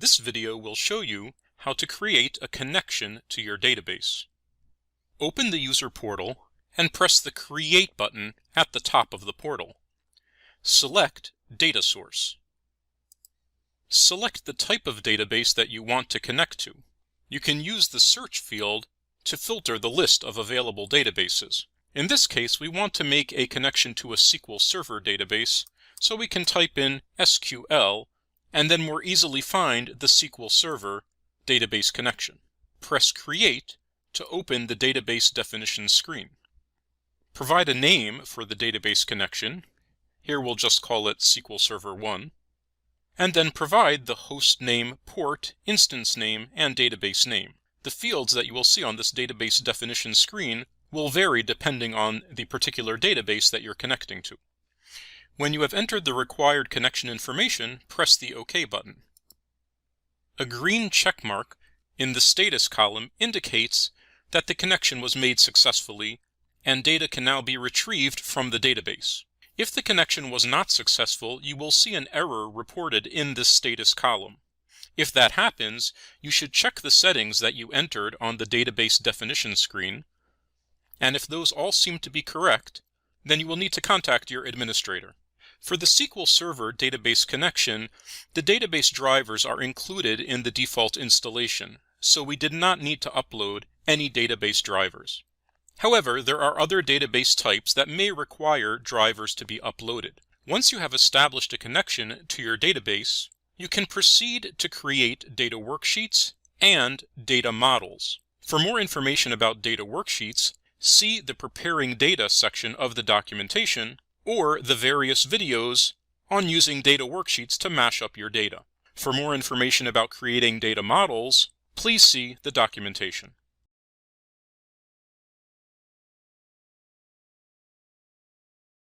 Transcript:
This video will show you how to create a connection to your database. Open the user portal and press the Create button at the top of the portal. Select Data Source. Select the type of database that you want to connect to. You can use the search field to filter the list of available databases. In this case, we want to make a connection to a SQL Server database, so we can type in SQL and then more easily find the SQL Server database connection. Press Create to open the database definition screen. Provide a name for the database connection. Here we'll just call it SQL Server 1. And then provide the host name, port, instance name, and database name. The fields that you will see on this database definition screen will vary depending on the particular database that you're connecting to. When you have entered the required connection information, press the OK button. A green check mark in the status column indicates that the connection was made successfully and data can now be retrieved from the database. If the connection was not successful, you will see an error reported in this status column. If that happens, you should check the settings that you entered on the database definition screen, and if those all seem to be correct, then you will need to contact your administrator. For the SQL Server database connection, the database drivers are included in the default installation, so we did not need to upload any database drivers. However, there are other database types that may require drivers to be uploaded. Once you have established a connection to your database, you can proceed to create data worksheets and data models. For more information about data worksheets, see the Preparing Data section of the documentation or the various videos on using data worksheets to mash up your data. For more information about creating data models, please see the documentation.